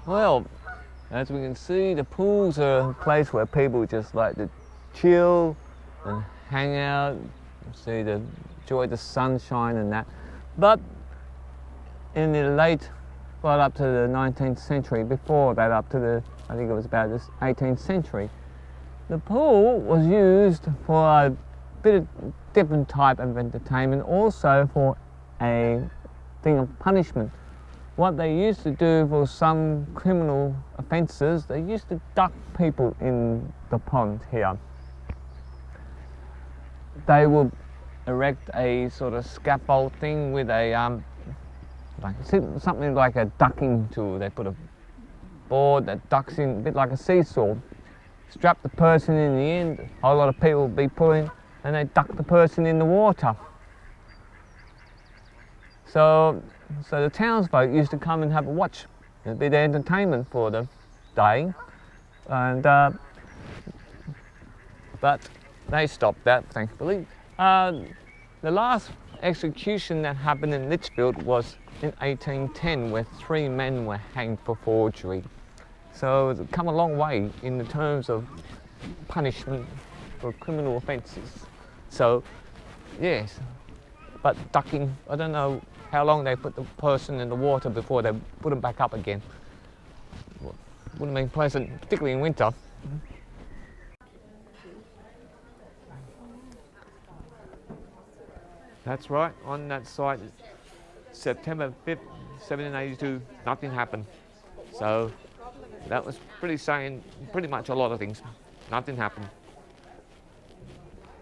Well, as we can see, the pools are a place where people just like to chill and hang out, enjoy the sunshine and that. But in the late, right up to the 19th century, before that up to the, I think it was about the 18th century, the pool was used for a bit of different type of entertainment, also for a thing of punishment. What they used to do for some criminal offences, they used to duck people in the pond here. They would erect a sort of scaffold thing with a something like a ducking tool. They put a board that ducks in, a bit like a seesaw, strap the person in the end, a whole lot of people would be pulling, and they duck the person in the water. So the townsfolk used to come and have a watch. It'd be their entertainment for the day, and but they stopped that, thankfully. The last execution that happened in Litchfield was in 1810, where 3 men were hanged for forgery. So it's come a long way in the terms of punishment for criminal offences. So yes, but ducking, I don't know how long they put the person in the water before they put them back up again. Wouldn't have been pleasant, particularly in winter. That's right, on that site, September 5th, 1782, nothing happened. So that was saying pretty much a lot of things. Nothing happened.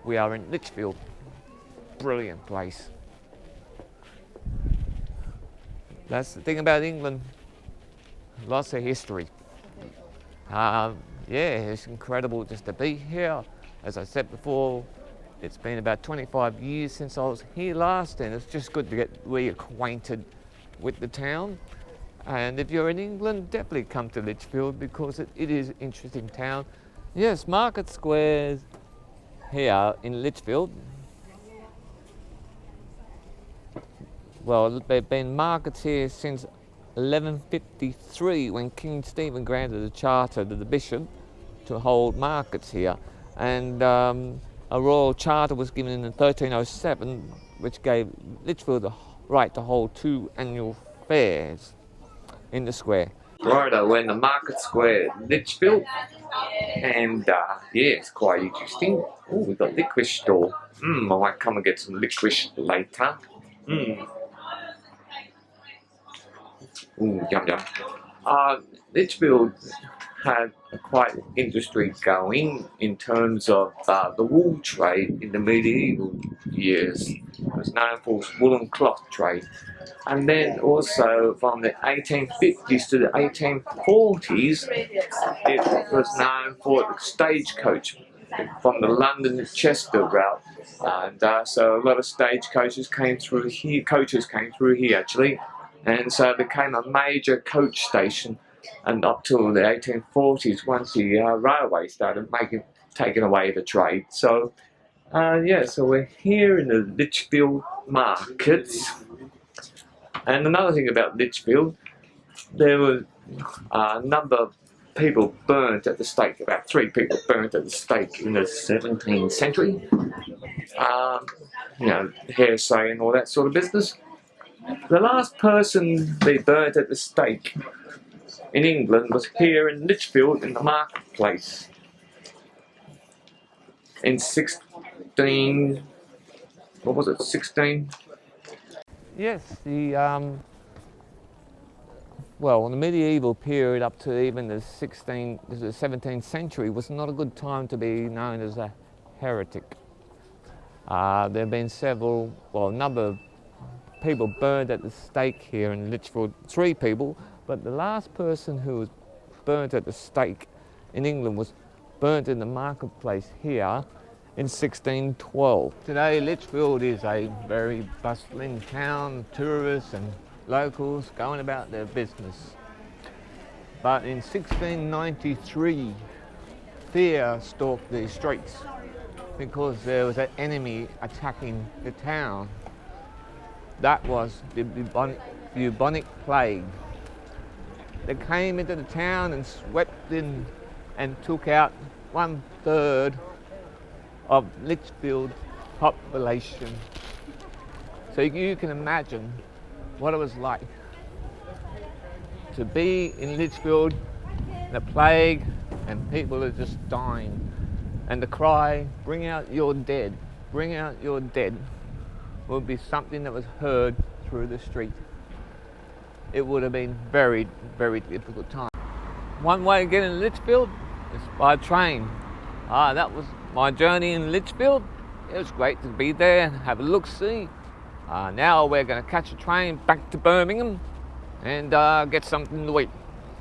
We are in Litchfield. Brilliant place. That's the thing about England. Lots of history. Yeah, it's incredible just to be here. As I said before, it's been about 25 years since I was here last, and it's just good to get reacquainted with the town. And if you're in England, definitely come to Litchfield because it is an interesting town. Yes, market squares here in Litchfield. Well, there have been markets here since 1153 when King Stephen granted a charter to the bishop to hold markets here. And a royal charter was given in 1307 which gave Litchfield the right to hold 2 annual fairs in the square. Righto, we're in the market square Litchfield, and yeah, it's quite interesting. Oh, we've got a licorice store. I might come and get some licorice later. Ooh, yum yum. Litchfield had a quite industry going in terms of the wool trade in the medieval years. It was known for its woolen cloth trade. And then also from the 1850s to the 1840s, it was known for the stagecoach from the London to Chester route. And so a lot of stagecoaches came through here, actually. And so it became a major coach station, and up till the 1840s, once the railway started taking away the trade. So yeah, so we're here in the Litchfield markets. And another thing about Litchfield, there were a number of people burnt at the stake, about 3 people burnt at the stake in the 17th century. You know, heresy and all that sort of business. The last person they burnt at the stake in England was here in Litchfield in the marketplace in 16... what was it, 16? Yes, well, in the medieval period up to even the 17th century was not a good time to be known as a heretic. There have been a number of people burned at the stake here in Litchfield, 3 people, but the last person who was burnt at the stake in England was burnt in the marketplace here in 1612. Today Litchfield is a very bustling town, tourists and locals going about their business. But in 1693, fear stalked the streets because there was an enemy attacking the town. That was the bubonic plague. that came into the town and swept in and took out 1/3 of Litchfield's population. So you can imagine what it was like to be in Litchfield, the plague, and people are just dying. And the cry, "Bring out your dead, bring out your dead," would be something that was heard through the street. It would have been very, very difficult time. One way to get in Litchfield is by train. That was my journey in Litchfield. It was great to be there and have a look-see. Now we're going to catch a train back to Birmingham and get something to eat.